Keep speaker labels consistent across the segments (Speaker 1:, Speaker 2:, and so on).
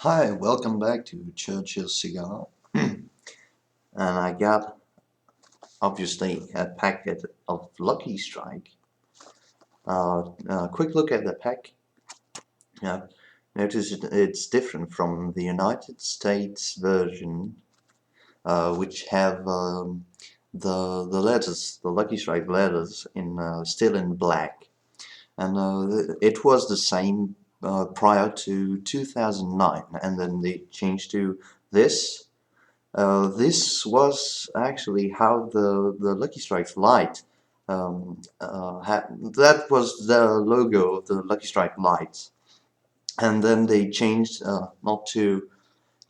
Speaker 1: Hi, welcome back to Churchill's Cigar. And I got obviously a packet of Lucky Strike. Quick look at the pack. Yeah, notice it's different from the United States version, which have the letters, the Lucky Strike letters, in still in black, and it was the same prior to 2009, and then they changed to this. This was actually how the Lucky Strike light that was the logo of the Lucky Strike lights, and then they changed not to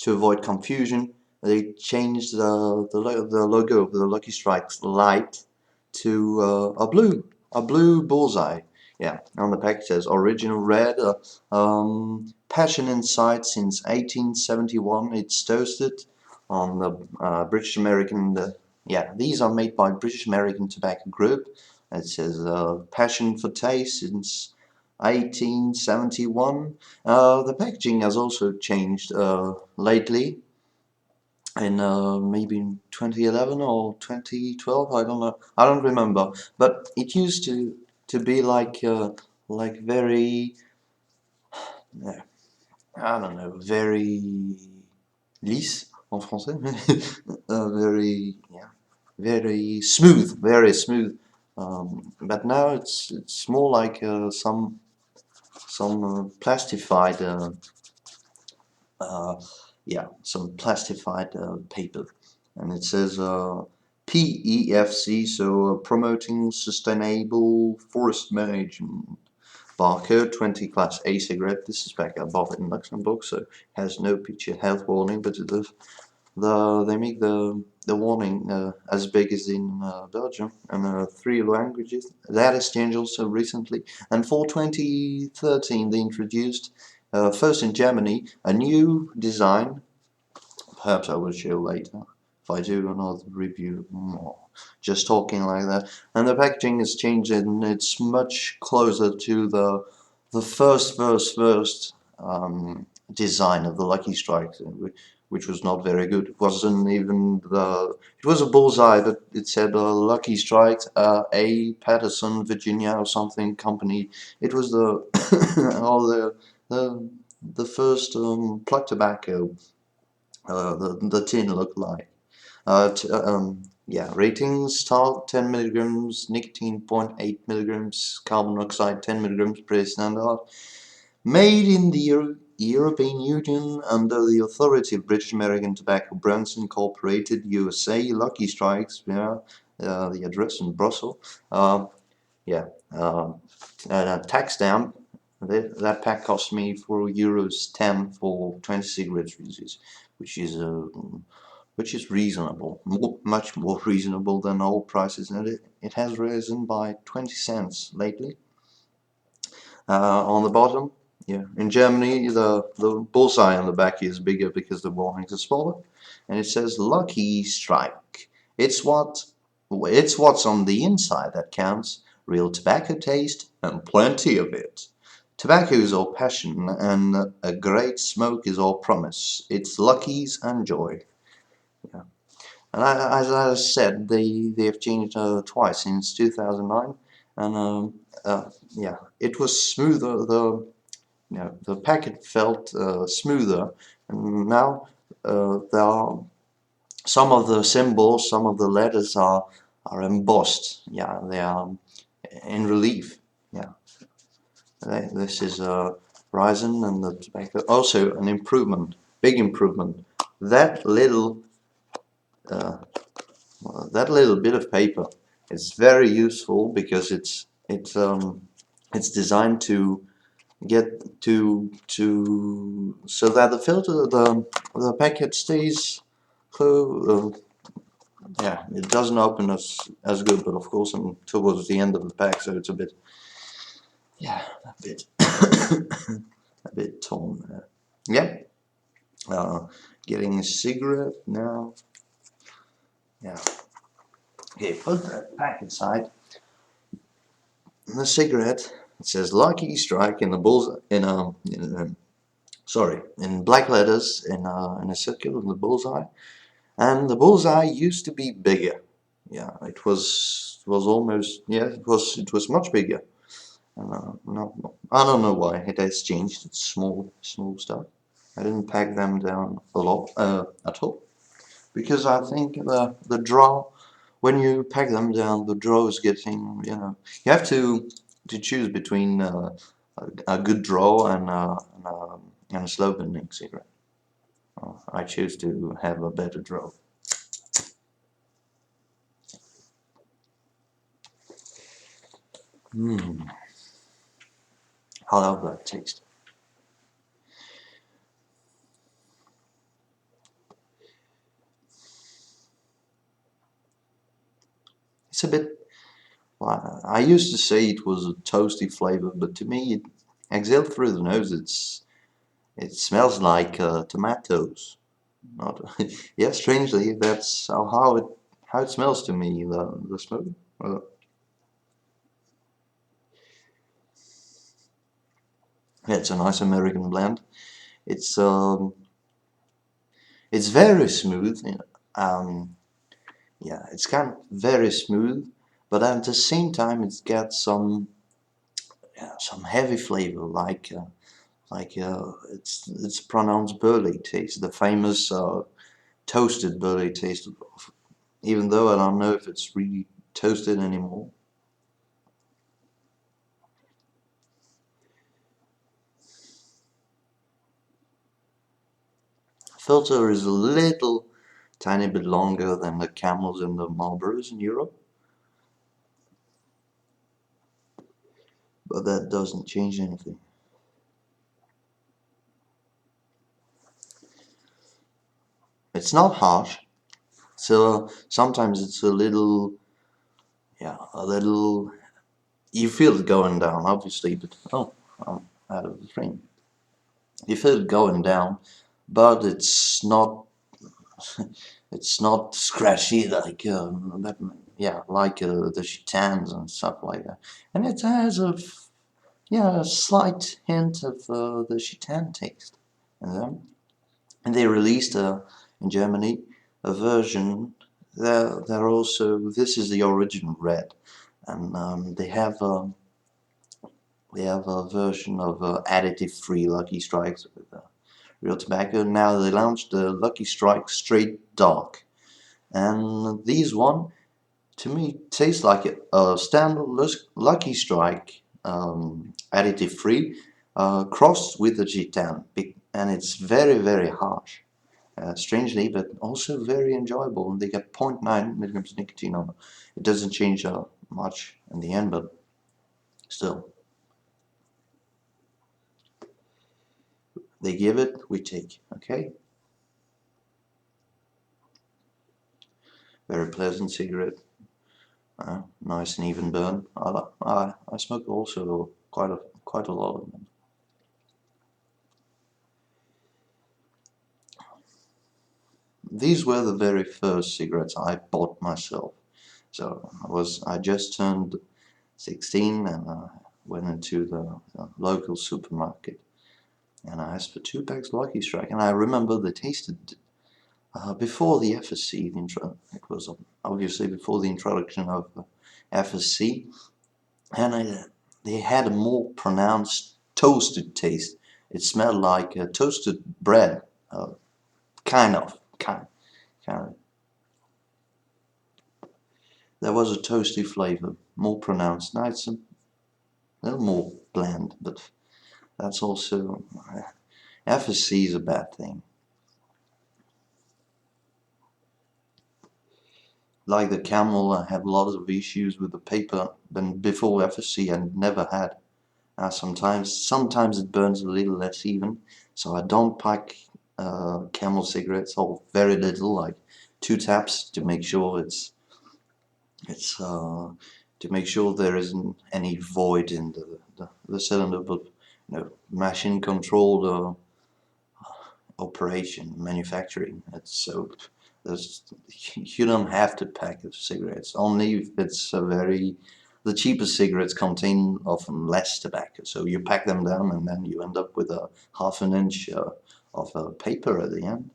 Speaker 1: avoid confusion. They changed the logo of the Lucky Strike's light to a blue bullseye. Yeah, on the pack it says original red, passion inside since 1871. It's toasted on the British American. Yeah, these are made by British American Tobacco Group. It says passion for taste since 1871. The packaging has also changed lately in maybe in 2011 or 2012. I don't know. I don't remember. But it used to be like very I don't know, very lisse en français. Very, yeah, very smooth. But now it's more like some plastified uh, yeah, some plastified paper, and it says PEFC, so promoting sustainable forest management. Barcode 20 Class A cigarette. This is back. I bought it in Luxembourg, so it has no picture health warning, but it does. They make the warning as big as in Belgium, and 3 languages. That has changed also recently. And for 2013, they introduced first in Germany a new design. Perhaps I will show later if I do another review. Just talking like that, and the packaging has changed, and it's much closer to the first design of the Lucky Strike, which was not very good. It wasn't even the. It was a bullseye, but it said Lucky Strikes, A. Patterson, Virginia, or something company. It was the all the first plug tobacco. The tin looked like. Yeah, ratings start 10 milligrams, nicotine 0.8 milligrams, carbon dioxide 10 milligrams per standard. Made in the European Union under the authority of British American Tobacco Brands Incorporated, USA. Lucky Strikes, yeah, the address in Brussels. Yeah, tax down. That pack cost me €4.10 for 20 cigarettes, which is which is reasonable, much more reasonable than old prices, and it has risen by 20 cents lately. On the bottom, yeah, in Germany, the bullseye on the back is bigger because the warnings are smaller, and it says Lucky Strike. It's what's on the inside that counts. Real tobacco taste and plenty of it. Tobacco is all passion, and a great smoke is all promise. It's Luckies and joy. Yeah. And as I said, they have changed twice since 2009, and yeah, it was smoother. The packet felt smoother, and now there are some of the symbols, some of the letters are embossed. Yeah, they are in relief. Yeah, this is Ryzen and the tobacco. Also an improvement, big improvement. That little uh, that little bit of paper is very useful because it's designed to get to so that the filter the packet stays close. Yeah, it doesn't open as good, but of course I'm towards the end of the pack, so it's a bit, yeah, a bit a bit torn there. Yeah, getting a cigarette now. Yeah, okay, put that pack aside. The cigarette, it says Lucky Strike in the bulls in a sorry, in black letters in a circle in the bullseye, and the bullseye used to be bigger. Yeah, it was almost, yeah, it was much bigger. And no, I don't know why it has changed. It's small stuff. I didn't pack them down a lot at all, because I think the draw, when you pack them down, the draw is getting, you have to choose between a good draw and a slow bending cigarette. I choose to have a better draw. Mm, I love that taste. It's a bit. Well, I used to say it was a toasty flavor, but to me, it exhaled through the nose. It smells like tomatoes. Not yeah, strangely, that's how it smells to me. The smoke. Uh, yeah, it's a nice American blend. It's um, it's very smooth. Um, yeah, it's kind of very smooth, but at the same time, it's got some heavy flavor, it's pronounced burley taste, the famous toasted burley taste. Even though I don't know if it's really toasted anymore. Filter is a little tiny bit longer than the Camels and the Marlboros in Europe, but that doesn't change anything. It's not harsh, so sometimes it's a little, yeah, a little. You feel it going down, obviously, but oh, I'm out of the frame. You feel it going down, but it's not scratchy like yeah, like the chitans and stuff like that, and it has a slight hint of the chitan taste. And they released in Germany a version. They're also, this is the original red, and they have a version of additive-free Lucky Strikes with real tobacco. Now they launched the Lucky Strike Straight Dark, and these one to me tastes like a standard Lucky Strike, additive free, crossed with a G10, and it's very very harsh, strangely, but also very enjoyable. And they get 0.9 milligrams nicotine on it. It doesn't change much in the end, but still, they give it, we take. Okay, very pleasant cigarette, nice and even burn. I smoke also quite a lot of them. These were the very first cigarettes I bought myself. So I just turned 16, and I went into the local supermarket, and I asked for 2 packs Lucky Strike, and I remember they tasted before the FSC. It was obviously before the introduction of FSC, and they had a more pronounced toasted taste. It smelled like toasted bread, kind of. There was a toasty flavor, more pronounced. Now it's a little more bland, but that's also FSC is a bad thing. Like the Camel, I have a lot of issues with the paper. But before FSC, I never had. Sometimes it burns a little less even, so I don't pack Camel cigarettes, or very little, like 2 taps, to make sure it's to make sure there isn't any void in the cylinder. But machine controlled operation, manufacturing. It's so there's you don't have to pack cigarettes, only if it's a very the cheapest cigarettes contain often less tobacco, so you pack them down and then you end up with a half an inch of paper at the end.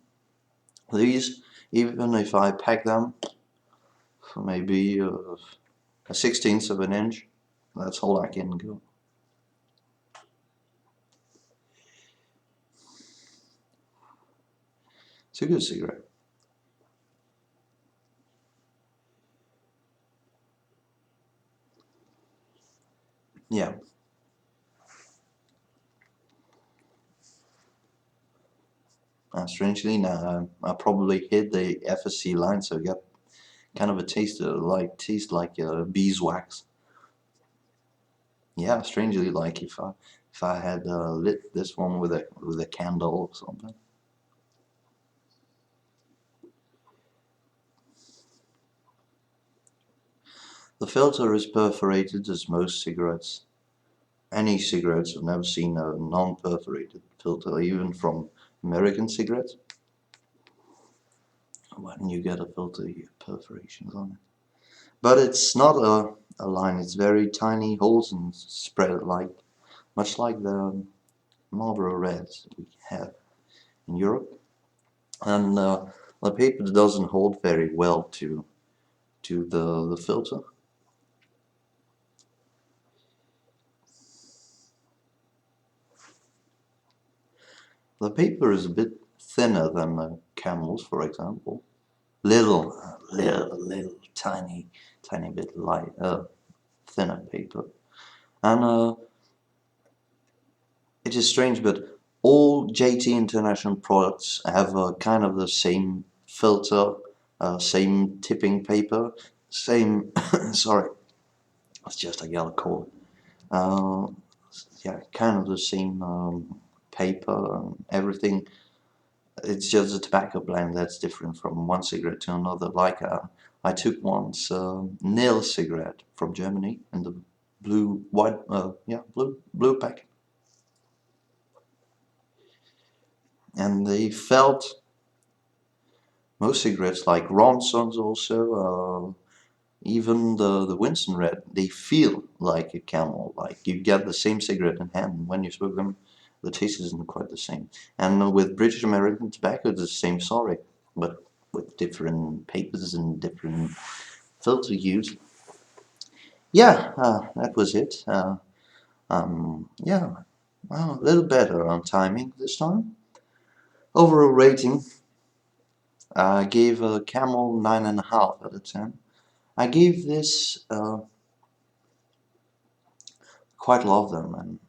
Speaker 1: These, even if I pack them for maybe a 16th of an inch, that's all I can go. It's a good cigarette. Yeah. Strangely, now I probably hit the FSC line, so I got kind of a taste like beeswax. Yeah, strangely, like if I had lit this one with a candle or something. The filter is perforated as most cigarettes. Any cigarettes, I've never seen a non-perforated filter, even from American cigarettes. When you get a filter, you get perforations on it. But it's not a line, it's very tiny holes and spread much like the Marlboro Reds we have in Europe. And the paper doesn't hold very well to the filter. The paper is a bit thinner than Camel's, for example. Little tiny bit light, thinner paper. And it is strange, but all JT International products have kind of the same filter, same tipping paper, same. Sorry, it's just a yellow cord. Yeah, kind of the same paper and everything. It's just a tobacco blend that's different from one cigarette to another. Like I took once nail cigarette from Germany in the blue pack, and they felt most cigarettes like Ronsons also. Even the Winston Red, they feel like a Camel. Like you get the same cigarette in hand, and when you smoke them, the taste isn't quite the same. And with British American tobacco, it's the same story, but with different papers and different filter use. Yeah, that was it. Yeah, well, a little better on timing this time. Overall rating, I gave a Camel 9.5 out of 10. I gave this quite love them, and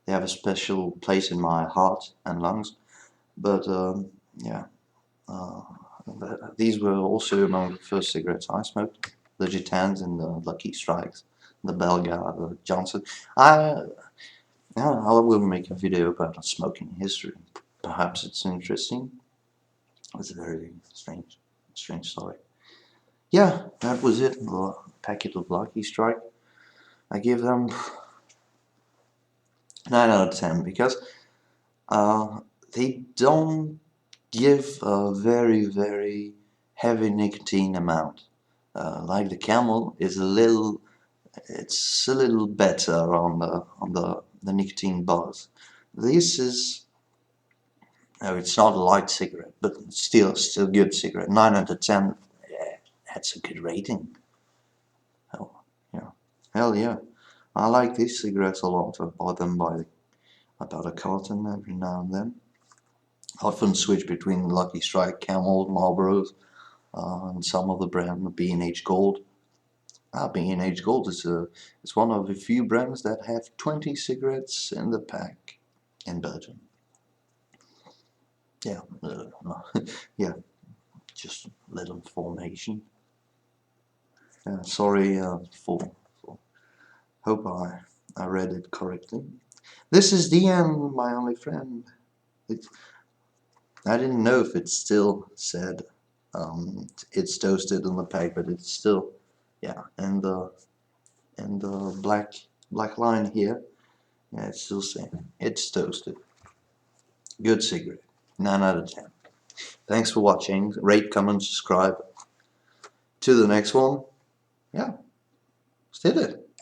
Speaker 1: they have a special place in my heart and lungs. But yeah, uh, these were also among the first cigarettes I smoked. The Gitans and the Lucky Strikes, the Belga, the Johnson. I Yeah, I will make a video about smoking history. Perhaps it's interesting. It's a very strange story. Yeah, that was it. The packet of Lucky Strike. I give them 9 out of 10 because they don't give a very heavy nicotine amount. Like the Camel is it's a little better on the nicotine buzz. This is no, it's not a light cigarette, but still good cigarette. 9 out of 10. Yeah, that's a good rating. Hell, yeah, hell yeah. I like these cigarettes a lot. I buy them by about a carton every now and then. I often switch between Lucky Strike, Camel, Marlboros, and some of the brand B&H Gold. B&H Gold is one of the few brands that have 20 cigarettes in the pack in Belgium. Yeah, yeah, just little information. Sorry for hope I read it correctly. This is the end, my only friend. I didn't know if it still said it's toasted on the pack, but it's still, yeah, and the black line here, yeah, it's still saying it's toasted. Good cigarette. 9 out of 10. Thanks for watching. Rate, comment, subscribe. To the next one. Yeah. Did it?